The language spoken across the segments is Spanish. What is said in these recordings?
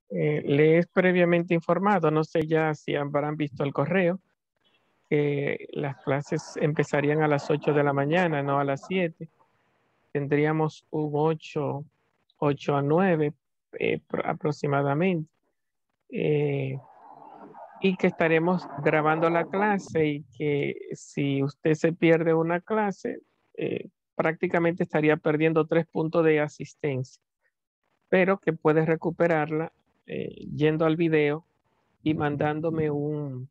Le es previamente informado, no sé ya si habrán visto el correo, que las clases empezarían a las 8 de la mañana, no a las 7. Tendríamos un 8 a 9 aproximadamente. Y que estaremos grabando la clase y que si usted se pierde una clase, prácticamente estaría perdiendo 3 puntos de asistencia, pero que puede recuperarla yendo al video y mandándome en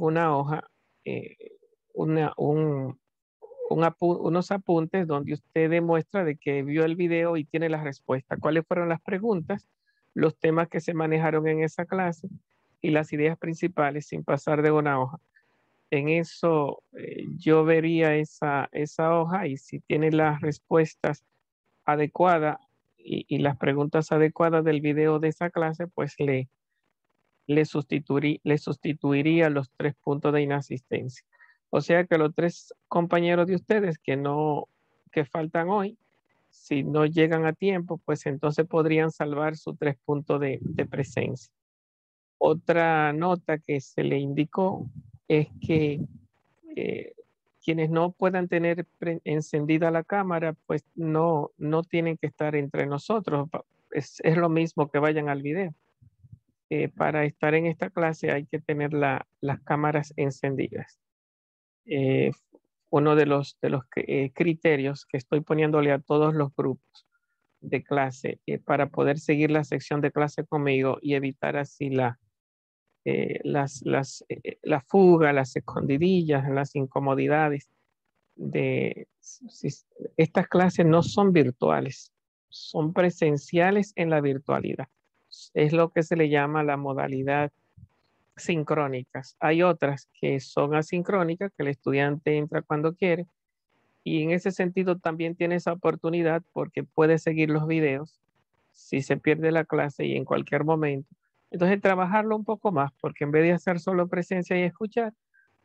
una hoja eh, una- un, unos apuntes donde usted demuestra de que vio el video y tiene la respuesta. ¿Cuáles fueron las preguntas? Los temas que se manejaron en esa clase y las ideas principales sin pasar de una hoja. En eso yo vería esa hoja y si tiene las respuestas adecuadas y las preguntas adecuadas del video de esa clase, pues le sustituiría los 3 puntos de inasistencia. O sea que los 3 compañeros de ustedes que faltan hoy, si no llegan a tiempo, pues entonces podrían salvar sus 3 puntos de presencia. Otra nota que se le indicó es que eh, quienes no puedan tener encendida la cámara, pues no tienen que estar entre nosotros. Es lo mismo que vayan al video. Para estar en esta clase hay que tener las cámaras encendidas. Eh, Uno de los criterios que estoy poniéndole a todos los grupos de clase para poder seguir la sección de clase conmigo y evitar así la fuga, las escondidillas, las incomodidades estas clases no son virtuales, son presenciales en la virtualidad. Es lo que se le llama la modalidad sincrónicas. Hay otras que son asincrónicas, que el estudiante entra cuando quiere, y en ese sentido también tiene esa oportunidad porque puede seguir los videos si se pierde la clase y en cualquier momento. Entonces trabajarlo un poco más, porque en vez de hacer solo presencia y escuchar,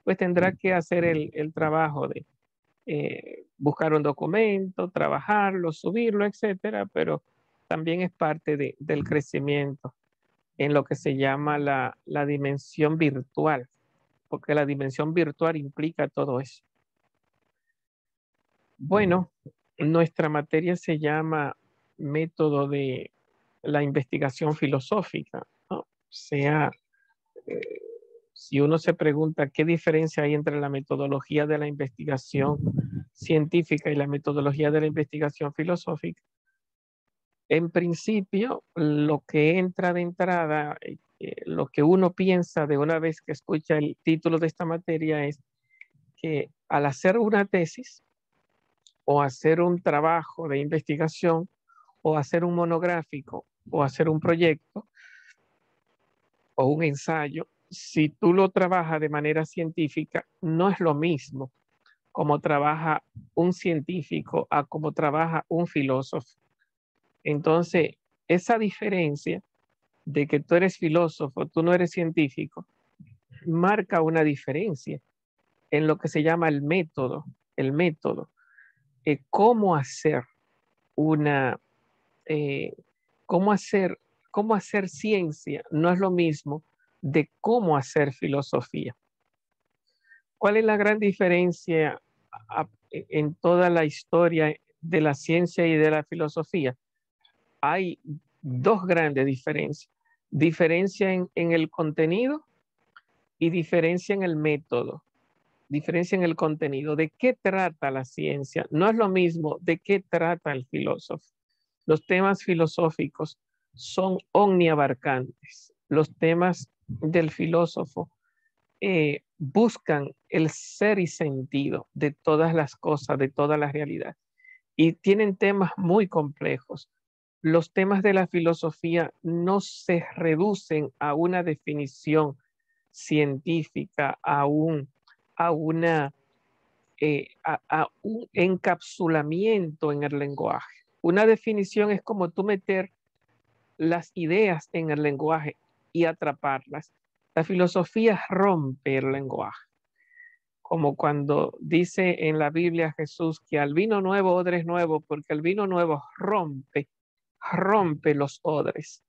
pues tendrá que hacer el trabajo de buscar un documento, trabajarlo, subirlo, etcétera, pero también es parte del crecimiento en lo que se llama la dimensión virtual, porque la dimensión virtual implica todo eso. Bueno, nuestra materia se llama método de la investigación filosófica, ¿no? O sea, eh, si uno se pregunta qué diferencia hay entre la metodología de la investigación científica y la metodología de la investigación filosófica, en principio, lo que entra de entrada, lo que uno piensa de una vez que escucha el título de esta materia es que al hacer una tesis o hacer un trabajo de investigación o hacer un monográfico o hacer un proyecto o un ensayo, si tú lo trabajas de manera científica, no es lo mismo como trabaja un científico a como trabaja un filósofo. Entonces, esa diferencia de que tú eres filósofo, tú no eres científico, marca una diferencia en lo que se llama el método. El método, cómo hacer una, eh, cómo hacer, cómo hacer ciencia, no es lo mismo de cómo hacer filosofía. ¿Cuál es la gran diferencia en toda la historia de la ciencia y de la filosofía? Hay dos grandes diferencias. Diferencia en el contenido y diferencia en el método. Diferencia en el contenido. ¿De qué trata la ciencia? No es lo mismo de qué trata el filósofo. Los temas filosóficos son omniabarcantes. Los temas del filósofo buscan el ser y sentido de todas las cosas, de toda la realidad. Y tienen temas muy complejos. Los temas de la filosofía no se reducen a una definición científica, a un encapsulamiento en el lenguaje. Una definición es como tú meter las ideas en el lenguaje y atraparlas. La filosofía rompe el lenguaje. como cuando dice en la Biblia Jesús que al vino nuevo odres nuevo, porque el vino nuevo rompe los odres.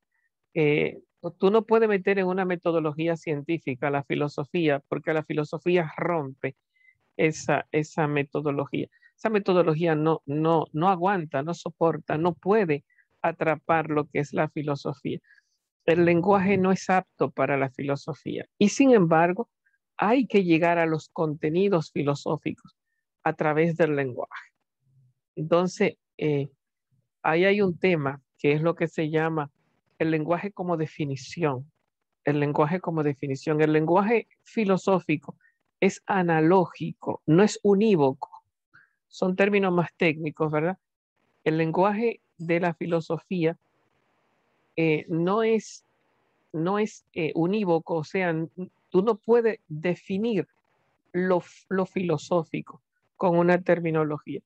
Tú no puedes meter en una metodología científica la filosofía, porque la filosofía rompe esa metodología. Esa metodología no aguanta, no soporta, no puede atrapar lo que es la filosofía. El lenguaje no es apto para la filosofía. Y sin embargo, hay que llegar a los contenidos filosóficos a través del lenguaje. Entonces, ahí hay un tema que es lo que se llama el lenguaje como definición. El lenguaje como definición. El lenguaje filosófico es analógico, no es unívoco. Son términos más técnicos, ¿verdad? El lenguaje de la filosofía no es unívoco, o sea, tú no puedes definir lo filosófico con una terminología.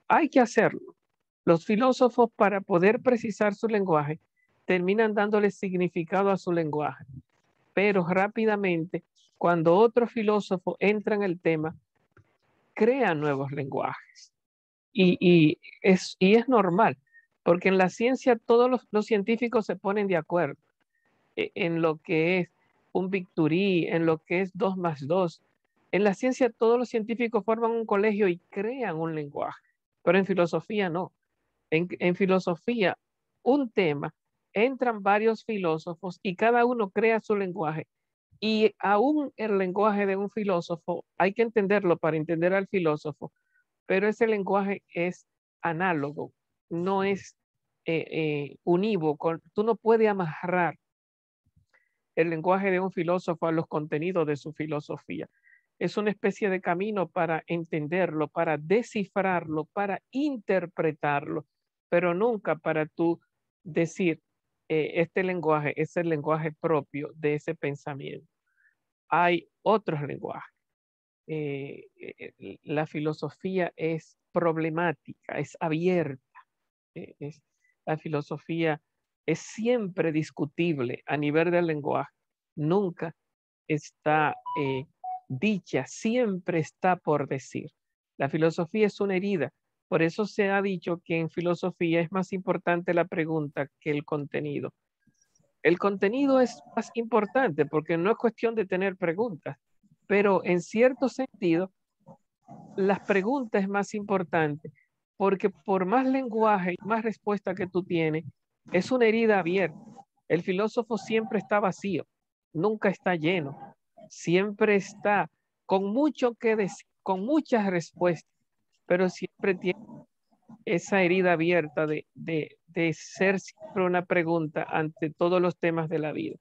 Hay que hacerlo. Los filósofos, para poder precisar su lenguaje, terminan dándole significado a su lenguaje, pero rápidamente, cuando otro filósofo entra en el tema, crea nuevos lenguajes. Y es normal, porque en la ciencia todos los científicos se ponen de acuerdo en lo que es un bisturí, en lo que es 2 más 2. En la ciencia todos los científicos forman un colegio y crean un lenguaje, pero en filosofía no. En filosofía, un tema, entran varios filósofos y cada uno crea su lenguaje. Y aún el lenguaje de un filósofo hay que entenderlo para entender al filósofo, pero ese lenguaje es análogo, no es unívoco. Tú no puedes amarrar el lenguaje de un filósofo a los contenidos de su filosofía. Es una especie de camino para entenderlo, para descifrarlo, para interpretarlo, pero nunca para tú decir, este lenguaje es el lenguaje propio de ese pensamiento. Hay otros lenguajes. La filosofía es problemática, es abierta. La filosofía es siempre discutible a nivel del lenguaje. Nunca está dicha, siempre está por decir. La filosofía es una herida. Por eso se ha dicho que en filosofía es más importante la pregunta que el contenido. El contenido es más importante porque no es cuestión de tener preguntas, pero en cierto sentido, las preguntas es más importante porque por más lenguaje y más respuesta que tú tienes, es una herida abierta. El filósofo siempre está vacío, nunca está lleno, siempre está con mucho que decir, con muchas respuestas, pero siempre tiene esa herida abierta de ser siempre una pregunta ante todos los temas de la vida.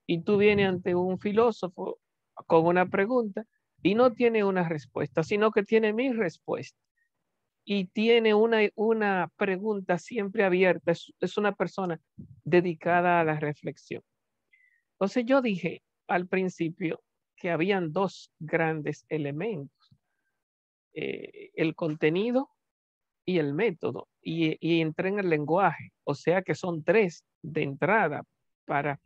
Y tú vienes ante un filósofo con una pregunta y no tiene una respuesta, sino que tiene mi respuesta. Y tiene una pregunta siempre abierta, es una persona dedicada a la reflexión. Entonces yo dije al principio que habían dos grandes elementos, el contenido y el método, y entré en el lenguaje, o sea que son tres de entrada para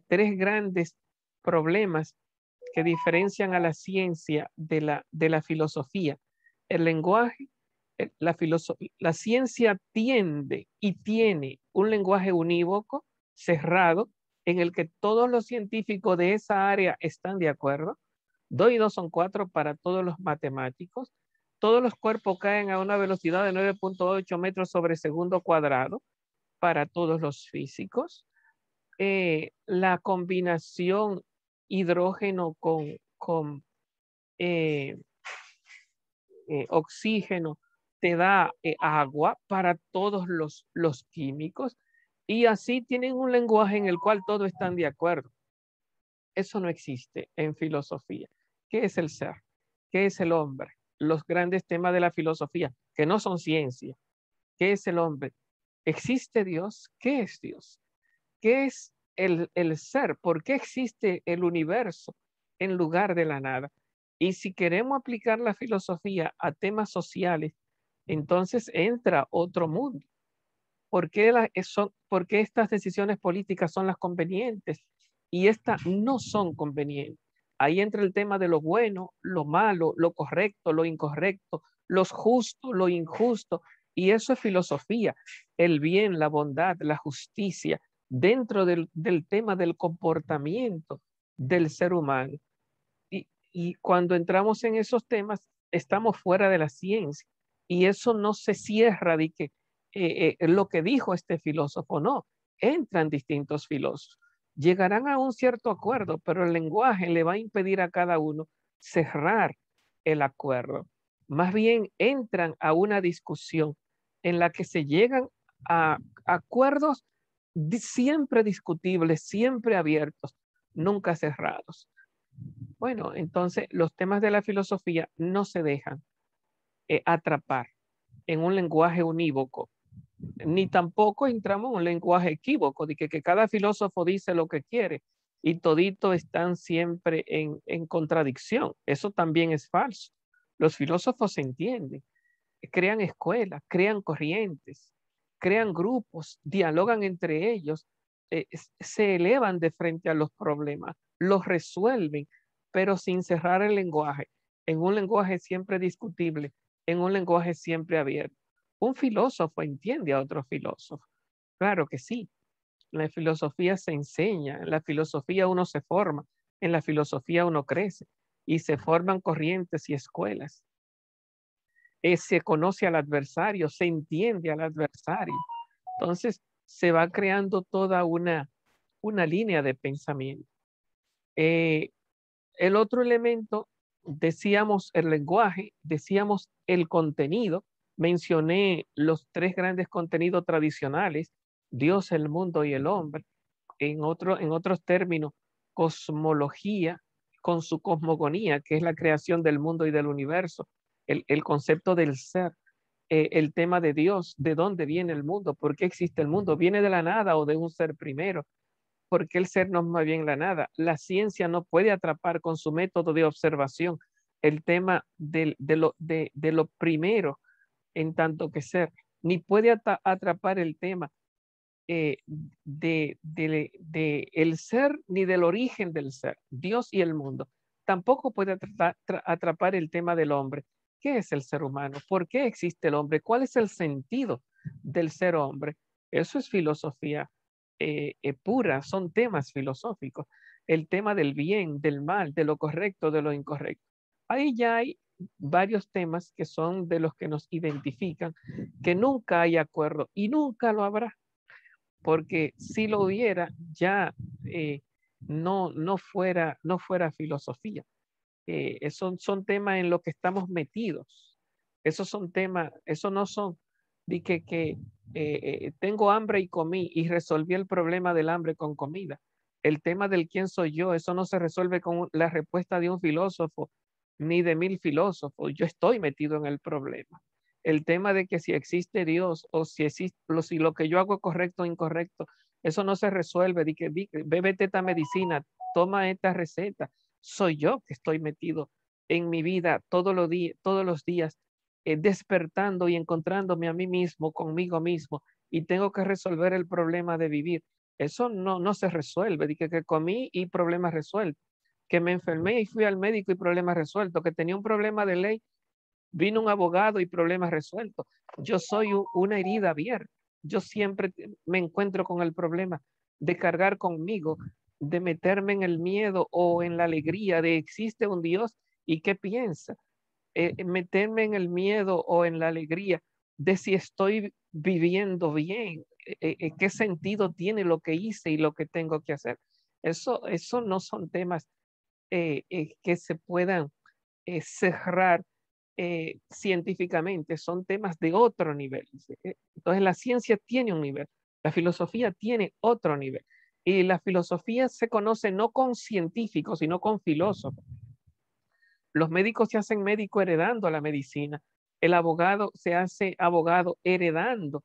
tres grandes problemas que diferencian a la ciencia de la filosofía. El lenguaje, la ciencia tiende y tiene un lenguaje unívoco, cerrado, en el que todos los científicos de esa área están de acuerdo. 2 y 2 son 4 para todos los matemáticos. Todos los cuerpos caen a una velocidad de 9.8 metros sobre segundo cuadrado para todos los físicos. La combinación hidrógeno con eh, oxígeno te da agua para todos los químicos y así tienen un lenguaje en el cual todos están de acuerdo. Eso no existe en filosofía. ¿Qué es el ser? ¿Qué es el hombre? Los grandes temas de la filosofía, que no son ciencia. ¿Qué es el hombre? ¿Existe Dios? ¿Qué es Dios? ¿Qué es el ser? ¿Por qué existe el universo en lugar de la nada? Y si queremos aplicar la filosofía a temas sociales, entonces entra otro mundo. ¿Por qué estas decisiones políticas son las convenientes y estas no son convenientes? Ahí entra el tema de lo bueno, lo malo, lo correcto, lo incorrecto, lo justo, lo injusto. Y eso es filosofía, el bien, la bondad, la justicia, dentro del tema del comportamiento del ser humano. Y cuando entramos en esos temas, estamos fuera de la ciencia. Y eso no se cierra de que lo que dijo este filósofo, no. Entran distintos filósofos. Llegarán a un cierto acuerdo, pero el lenguaje le va a impedir a cada uno cerrar el acuerdo. Más bien entran a una discusión en la que se llegan a acuerdos siempre discutibles, siempre abiertos, nunca cerrados. Bueno, entonces los temas de la filosofía no se dejan atrapar en un lenguaje unívoco, ni tampoco entramos en un lenguaje equívoco, de que cada filósofo dice lo que quiere y todito están siempre en contradicción. Eso también es falso. Los filósofos se entienden, crean escuelas, crean corrientes, crean grupos, dialogan entre ellos, se elevan de frente a los problemas, los resuelven, pero sin cerrar el lenguaje, en un lenguaje siempre discutible, en un lenguaje siempre abierto. Un filósofo entiende a otro filósofo. Claro que sí. En la filosofía se enseña, en la filosofía uno se forma, en la filosofía uno crece y se forman corrientes y escuelas. Se conoce al adversario, se entiende al adversario. Entonces se va creando toda una línea de pensamiento. El otro elemento, decíamos el lenguaje, decíamos el contenido, mencioné los tres grandes contenidos tradicionales, Dios, el mundo y el hombre. En otros términos, cosmología con su cosmogonía, que es la creación del mundo y del universo, el concepto del ser, el tema de Dios, de dónde viene el mundo, por qué existe el mundo, viene de la nada o de un ser primero, por qué el ser no mueve en la nada. La ciencia no puede atrapar con su método de observación el tema de lo primero en tanto que ser, ni puede atrapar el tema de el ser ni del origen del ser, Dios y el mundo. Tampoco puede atrapar el tema del hombre. ¿Qué es el ser humano? ¿Por qué existe el hombre? ¿Cuál es el sentido del ser hombre? Eso es filosofía pura, son temas filosóficos. El tema del bien, del mal, de lo correcto, de lo incorrecto. Ahí ya hay varios temas que son de los que nos identifican, que nunca hay acuerdo y nunca lo habrá, porque si lo hubiera ya no fuera filosofía. Son temas en los que estamos metidos. Esos son temas, eso no son de tengo hambre y comí y resolví el problema del hambre con comida. El tema del quién soy yo, eso no se resuelve con la respuesta de un filósofo ni de 1000 filósofos. Yo estoy metido en el problema. El tema de que si existe Dios o si existe, si lo que yo hago es correcto o incorrecto, eso no se resuelve. Bébete esta medicina, toma esta receta. Soy yo que estoy metido en mi vida todos los días, despertando y encontrándome a mí mismo, conmigo mismo, y tengo que resolver el problema de vivir. Eso no se resuelve. Dije que comí y problema resuelto, que me enfermé y fui al médico y problema resuelto, que tenía un problema de ley, vino un abogado y problema resuelto. Yo soy una herida abierta. Yo siempre me encuentro con el problema de cargar conmigo, de meterme en el miedo o en la alegría de existe un Dios y qué piensa. Meterme en el miedo o en la alegría de si estoy viviendo bien, qué sentido tiene lo que hice y lo que tengo que hacer. Eso no son temas que se puedan cerrar científicamente, son temas de otro nivel. Entonces la ciencia tiene un nivel, la filosofía tiene otro nivel. Y la filosofía se conoce no con científicos, sino con filósofos. Los médicos se hacen médicos heredando la medicina. El abogado se hace abogado heredando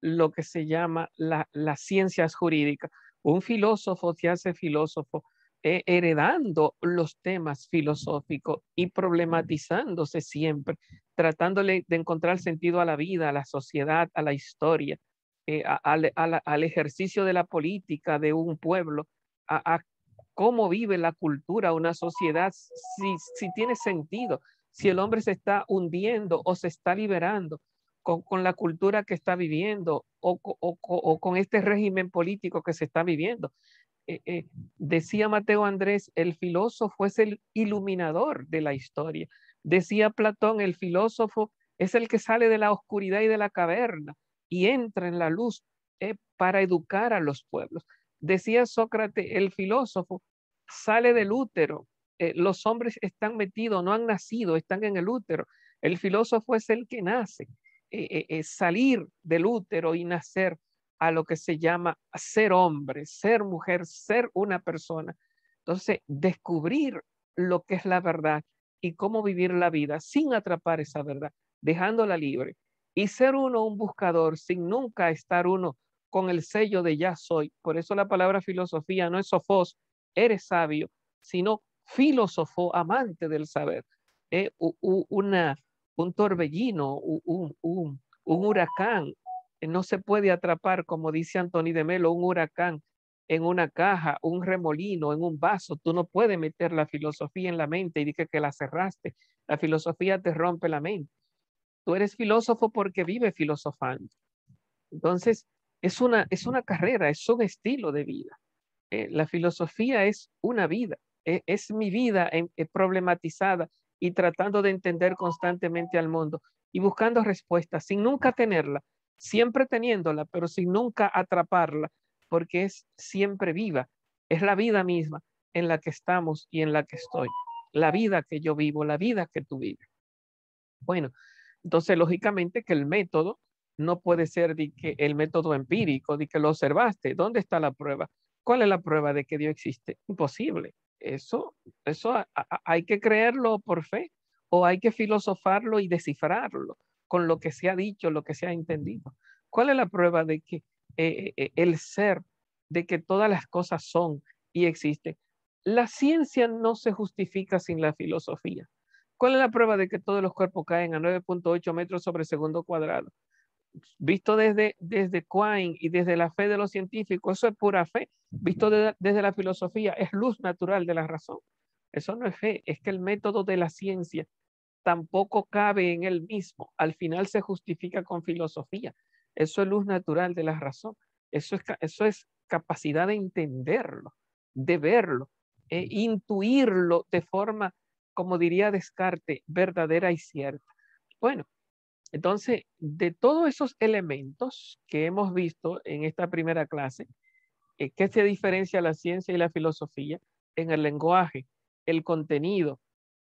lo que se llama las ciencias jurídicas. Un filósofo se hace filósofo heredando los temas filosóficos y problematizándose siempre, tratándole de encontrar sentido a la vida, a la sociedad, a la historia, al ejercicio de la política de un pueblo, a cómo vive la cultura, una sociedad, si tiene sentido, si el hombre se está hundiendo o se está liberando con la cultura que está viviendo o con este régimen político que se está viviendo. Decía Mateo Andrés, el filósofo es el iluminador de la historia. Decía Platón, el filósofo es el que sale de la oscuridad y de la caverna y entra en la luz para educar a los pueblos. Decía Sócrates, el filósofo sale del útero. Los hombres están metidos, no han nacido, están en el útero. El filósofo es el que nace. Salir del útero y nacer a lo que se llama ser hombre, ser mujer, ser una persona. Entonces, descubrir lo que es la verdad y cómo vivir la vida sin atrapar esa verdad, dejándola libre. Y ser uno un buscador sin nunca estar uno con el sello de ya soy. Por eso la palabra filosofía no es sofos, eres sabio, sino filósofo, amante del saber. Un torbellino, un huracán, no se puede atrapar, como dice Anthony de Melo, un huracán en una caja, un remolino, en un vaso. Tú no puedes meter la filosofía en la mente y decir que la cerraste. La filosofía te rompe la mente. Tú eres filósofo porque vive filosofando. Entonces, es una carrera, es un estilo de vida. La filosofía es una vida, es mi vida problematizada y tratando de entender constantemente al mundo y buscando respuestas sin nunca tenerla, siempre teniéndola, pero sin nunca atraparla, porque es siempre viva, es la vida misma en la que estamos y en la que estoy, la vida que yo vivo, la vida que tú vives. Bueno, entonces lógicamente que el método no puede ser de que el método empírico, de que lo observaste. ¿Dónde está la prueba? ¿Cuál es la prueba de que Dios existe? Imposible. Eso hay que creerlo por fe o hay que filosofarlo y descifrarlo con lo que se ha dicho, lo que se ha entendido. ¿Cuál es la prueba de que el ser, de que todas las cosas son y existen? La ciencia no se justifica sin la filosofía. ¿Cuál es la prueba de que todos los cuerpos caen a 9.8 metros sobre segundo cuadrado? Visto desde Quine y desde la fe de los científicos, eso es pura fe. Visto desde la filosofía, es luz natural de la razón. Eso no es fe, es que el método de la ciencia tampoco cabe en él mismo. Al final se justifica con filosofía. Eso es luz natural de la razón. Eso es capacidad de entenderlo, de verlo, intuirlo de forma, como diría Descartes, verdadera y cierta. Bueno, entonces, de todos esos elementos que hemos visto en esta primera clase, ¿qué se diferencia la ciencia y la filosofía? En el lenguaje, el contenido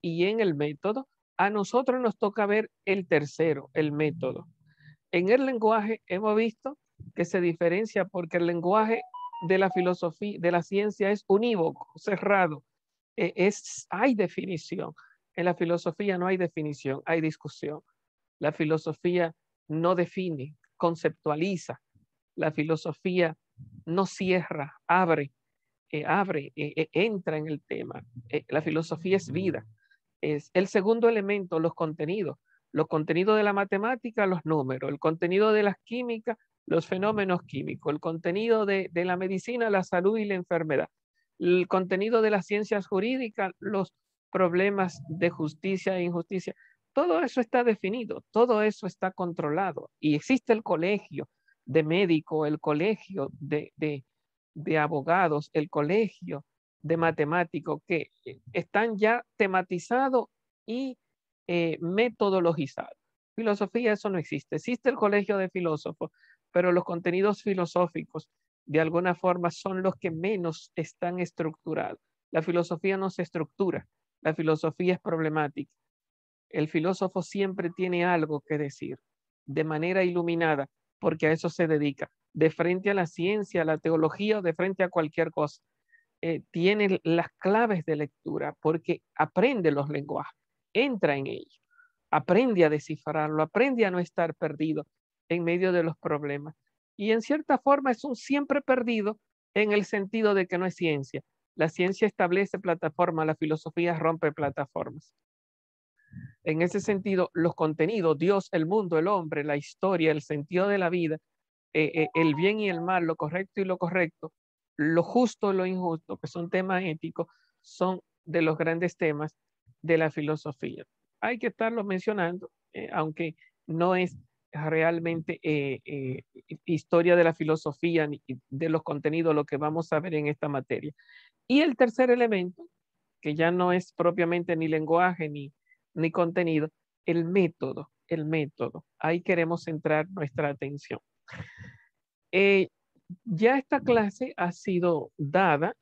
y en el método. A nosotros nos toca ver el tercero, el método. En el lenguaje hemos visto que se diferencia porque el lenguaje de la filosofía, de la ciencia es unívoco, cerrado. Hay definición. En la filosofía no hay definición, hay discusión. La filosofía no define, conceptualiza. La filosofía no cierra, abre, entra en el tema. La filosofía es vida. Es el segundo elemento, los contenidos. Los contenidos de la matemática, los números. El contenido de las químicas, los fenómenos químicos. El contenido de la medicina, la salud y la enfermedad. El contenido de las ciencias jurídicas, los problemas de justicia e injusticia. Todo eso está definido, todo eso está controlado. Y existe el colegio de médicos, el colegio de abogados, el colegio de matemáticos que están ya tematizados y metodologizados. Filosofía, eso no existe. Existe el colegio de filósofos, pero los contenidos filosóficos de alguna forma son los que menos están estructurados. La filosofía no se estructura, la filosofía es problemática. El filósofo siempre tiene algo que decir de manera iluminada, porque a eso se dedica, de frente a la ciencia, a la teología o de frente a cualquier cosa. Tiene las claves de lectura porque aprende los lenguajes, entra en ellos, aprende a descifrarlo, aprende a no estar perdido en medio de los problemas. Y en cierta forma es un siempre perdido en el sentido de que no es ciencia. La ciencia establece plataformas, la filosofía rompe plataformas. En ese sentido, los contenidos, Dios, el mundo, el hombre, la historia, el sentido de la vida, el bien y el mal, lo correcto y lo correcto, lo justo, lo injusto, que son temas éticos, son de los grandes temas de la filosofía. Hay que estarlo mencionando, aunque no es realmente historia de la filosofía ni de los contenidos lo que vamos a ver en esta materia. Y el tercer elemento, que ya no es propiamente ni lenguaje ni contenido, el método, el método. Ahí queremos centrar nuestra atención. Ya esta clase ha sido dada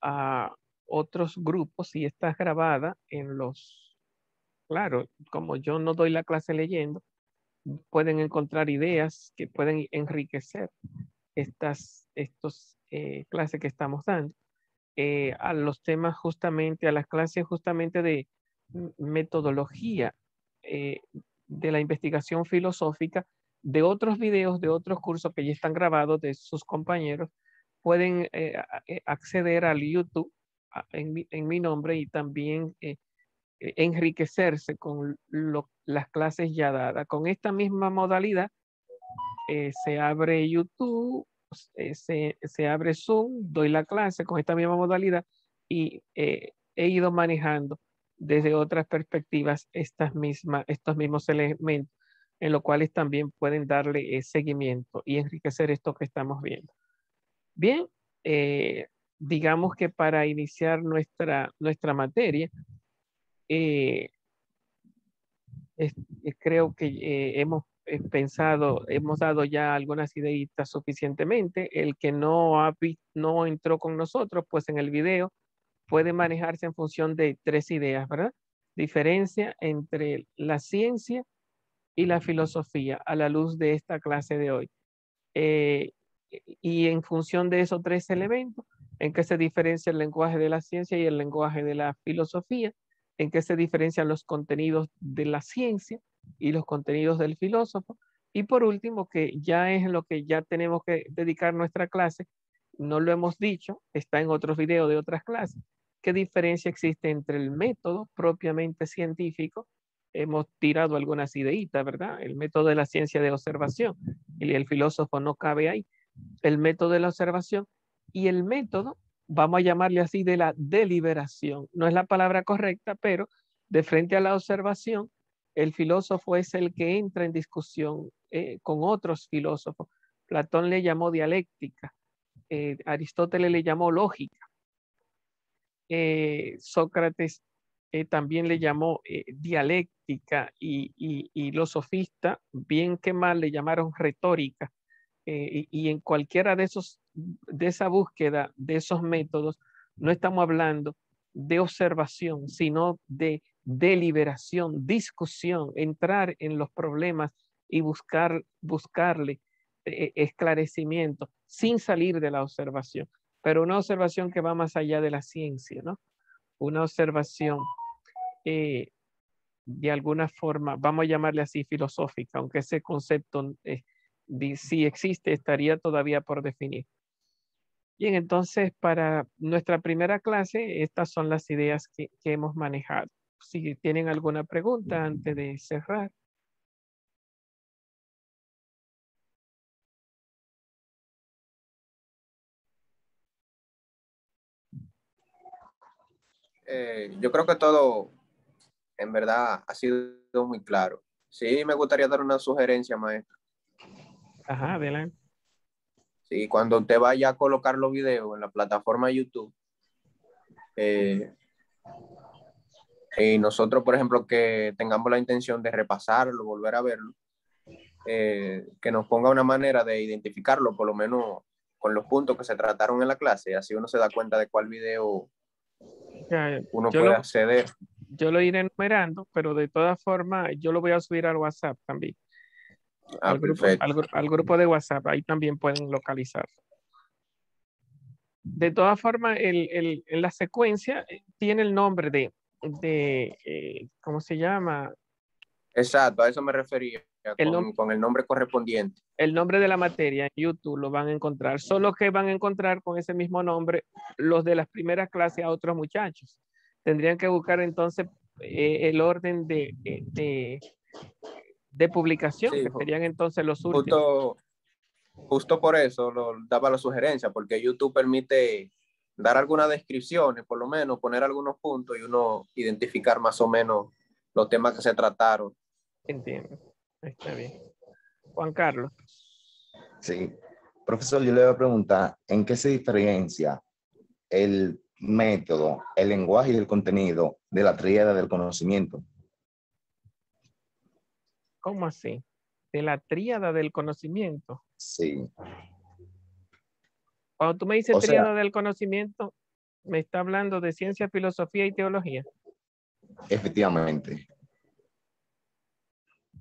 a otros grupos y está grabada en los, claro, como yo no doy la clase leyendo, pueden encontrar ideas que pueden enriquecer estos clases que estamos dando. A los temas justamente, a las clases justamente de metodología de la investigación filosófica, de otros videos, de otros cursos que ya están grabados de sus compañeros, pueden acceder al YouTube en mi nombre y también enriquecerse con las clases ya dadas. Con esta misma modalidad se abre YouTube, se abre Zoom, doy la clase con esta misma modalidad y he ido manejando desde otras perspectivas estos mismos elementos, en los cuales también pueden darle seguimiento y enriquecer esto que estamos viendo. Bien, digamos que para iniciar nuestra materia, eh, creo que hemos pensado, hemos dado ya algunas ideitas suficientemente. El que no entró con nosotros, pues en el video puede manejarse en función de tres ideas, ¿verdad? Diferencia entre la ciencia y la filosofía a la luz de esta clase de hoy. Eh, y en función de esos tres elementos, en qué se diferencia el lenguaje de la ciencia y el lenguaje de la filosofía, en qué se diferencian los contenidos de la ciencia y los contenidos del filósofo. Y por último, que ya es lo que ya tenemos que dedicar nuestra clase, no lo hemos dicho, está en otros videos de otras clases, qué diferencia existe entre el método propiamente científico. Hemos tirado algunas ideitas, ¿verdad? El método de la ciencia de observación y el filósofo no cabe ahí. El método de la observación y el método, vamos a llamarle así, de la deliberación. No es la palabra correcta, pero de frente a la observación, el filósofo es el que entra en discusión con otros filósofos. Platón le llamó dialéctica, Aristóteles le llamó lógica, Sócrates también le llamó dialéctica y los sofistas, bien que mal, le llamaron retórica. Y en cualquiera de esa búsqueda de esos métodos, no estamos hablando de observación, sino de deliberación, discusión, entrar en los problemas y buscarle esclarecimiento sin salir de la observación, pero una observación que va más allá de la ciencia, ¿no? Una observación de alguna forma, vamos a llamarle así, filosófica, aunque ese concepto si existe estaría todavía por definir. Bien, entonces para nuestra primera clase, estas son las ideas que hemos manejado. Si tienen alguna pregunta antes de cerrar. Yo creo que todo en verdad ha sido muy claro. Sí, me gustaría dar una sugerencia, maestro. Ajá, adelante. Sí, cuando usted vaya a colocar los videos en la plataforma YouTube, eh, y nosotros, por ejemplo, que tengamos la intención de repasarlo, volver a verlo, que nos ponga una manera de identificarlo, por lo menos con los puntos que se trataron en la clase, así uno se da cuenta de cuál video Ya, uno yo puede lo, acceder. yo lo iré enumerando, pero de todas formas yo lo voy a subir al WhatsApp también, Ah, perfecto. al grupo de WhatsApp, ahí también pueden localizarlo. De todas formas, en la secuencia tiene el nombre ¿cómo se llama? Exacto, a eso me refería, El, nom- con el nombre correspondiente. el nombre de la materia en YouTube lo van a encontrar. Solo que van a encontrar con ese mismo nombre los de las primeras clases a otros muchachos. Tendrían que buscar entonces el orden de publicación, Sí, que serían entonces los últimos. justo, justo por eso daba la sugerencia, porque YouTube permite dar algunas descripciones, por lo menos poner algunos puntos y uno identificar más o menos los temas que se trataron. Entiendo. Está bien. Juan Carlos. Sí. Profesor, yo le voy a preguntar, ¿en qué se diferencia el método, el lenguaje y el contenido de la tríada del conocimiento? ¿Cómo así? De la tríada del conocimiento. Sí. Cuando tú me dices O sea, tríada del conocimiento, me está hablando de ciencia, filosofía y teología. efectivamente.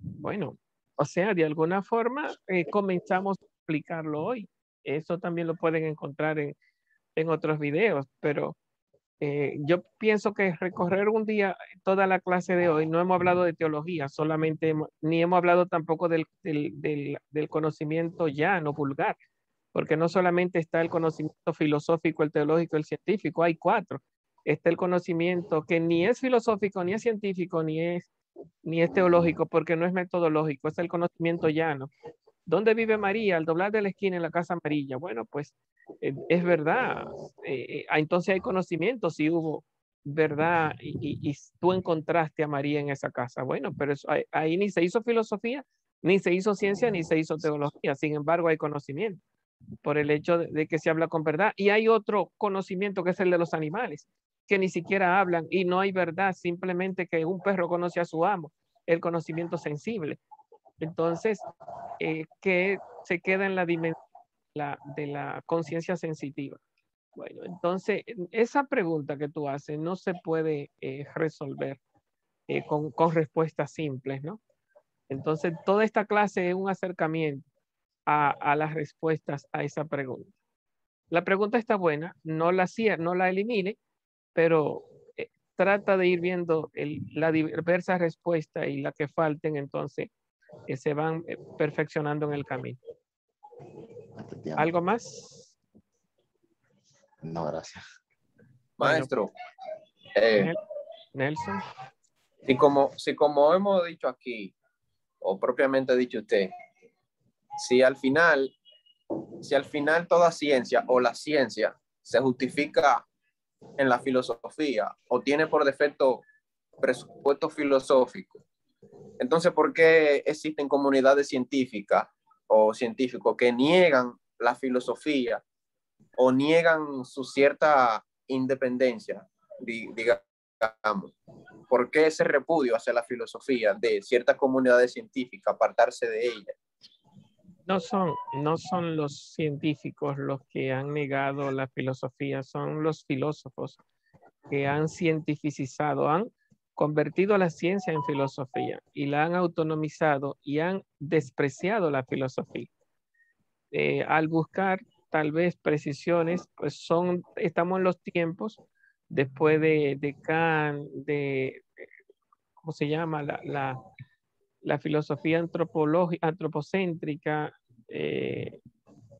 Bueno, o sea, de alguna forma comenzamos a explicarlo hoy. Eso también lo pueden encontrar en otros videos, pero yo pienso que recorrer un día toda la clase de hoy, no hemos hablado de teología, solamente ni hemos hablado tampoco del conocimiento llano, vulgar, porque no solamente está el conocimiento filosófico, el teológico, el científico, hay cuatro. Está el conocimiento que ni es filosófico, ni es científico, ni es teológico, porque no es metodológico, es el conocimiento llano. ¿Dónde vive María? Al doblar de la esquina en la casa amarilla. Bueno, pues es verdad. Entonces hay conocimiento si hubo verdad y tú encontraste a María en esa casa. Bueno, pero eso, ahí ni se hizo filosofía, ni se hizo ciencia, ni se hizo teología. Sin embargo, hay conocimiento por el hecho de que se habla con verdad. Y hay otro conocimiento que es el de los animales, que ni siquiera hablan y no hay verdad, simplemente que un perro conoce a su amo, el conocimiento sensible. Entonces, que se queda en la dimensión de la conciencia sensitiva. Bueno, entonces, esa pregunta que tú haces no se puede resolver con respuestas simples, ¿no? Entonces, toda esta clase es un acercamiento a las respuestas a esa pregunta. La pregunta está buena, no la elimine, pero trata de ir viendo la diversa respuesta y la que falten, entonces se van perfeccionando en el camino. ¿Algo más? No, gracias. Maestro, Bueno, Nelson. si como hemos dicho aquí, o propiamente dicho usted, si al final toda ciencia o la ciencia se justifica en la filosofía o tiene por defecto presupuesto filosófico, entonces, ¿por qué existen comunidades científicas o científicos que niegan la filosofía o niegan su cierta independencia, digamos? ¿Por qué ese repudio hacia la filosofía de ciertas comunidades científicas, apartarse de ella? No son los científicos los que han negado la filosofía, son los filósofos que han cientificizado, han convertido la ciencia en filosofía y la han autonomizado y han despreciado la filosofía. Al buscar tal vez precisiones, pues estamos en los tiempos después de Kant, ¿cómo se llama? La filosofía antropocéntrica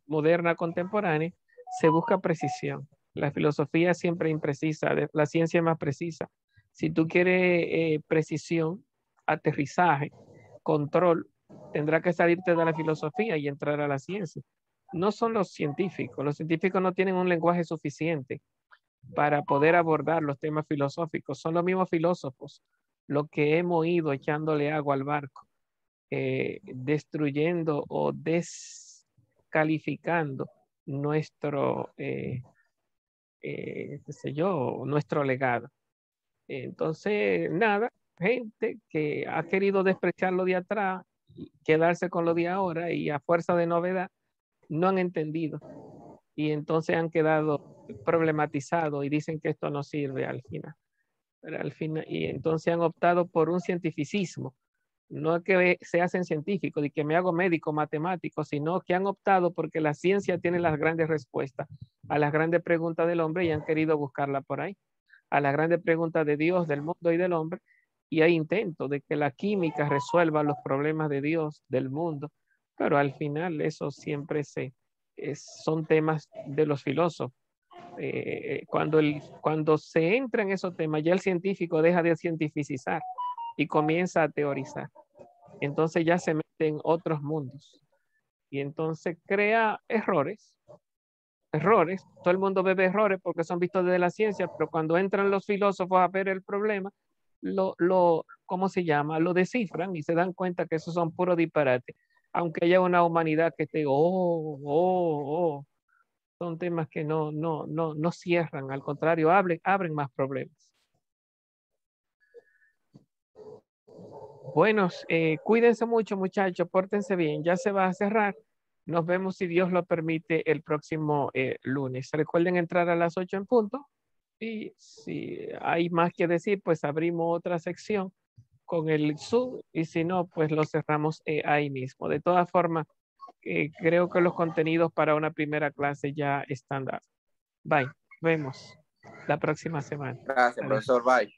moderna contemporánea, se busca precisión. La filosofía siempre es imprecisa, la ciencia es más precisa. Si tú quieres precisión, aterrizaje, control, tendrá que salirte de la filosofía y entrar a la ciencia. No son los científicos no tienen un lenguaje suficiente para poder abordar los temas filosóficos, son los mismos filósofos los que hemos ido echándole agua al barco, destruyendo o descalificando nuestro, qué sé yo, nuestro legado. Entonces, nada, gente que ha querido despreciar lo de atrás, quedarse con lo de ahora y a fuerza de novedad, no han entendido. Y entonces han quedado problematizados y dicen que esto no sirve al final. Pero al final y entonces han optado por un cientificismo. No es que se hacen científicos y que me hago médico, matemático, sino que han optado porque la ciencia tiene las grandes respuestas a las grandes preguntas del hombre y han querido buscarla por ahí, a las grandes preguntas de Dios, del mundo y del hombre. Y hay intentos de que la química resuelva los problemas de Dios, del mundo, pero al final eso siempre son temas de los filósofos. Cuando se entra en esos temas, ya el científico deja de cientificizar y comienza a teorizar. Entonces ya se mete en otros mundos. y entonces crea errores. Todo el mundo ve errores porque son vistos desde la ciencia, pero cuando entran los filósofos a ver el problema, ¿cómo se llama? Lo descifran y se dan cuenta que esos son puros disparates. Aunque haya una humanidad que esté, son temas que no cierran, al contrario, abren más problemas. Bueno, cuídense mucho, muchachos, pórtense bien, ya se va a cerrar. Nos vemos, si Dios lo permite, el próximo lunes. Recuerden entrar a las 8 en punto. Y si hay más que decir, pues abrimos otra sección con el Zoom. Y si no, pues lo cerramos ahí mismo. De todas formas, creo que los contenidos para una primera clase ya están dados. Bye. Vemos la próxima semana. Gracias, Adiós. profesor. Bye.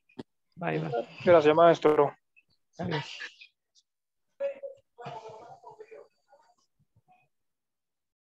Bye, bye. Gracias, maestro. Adiós.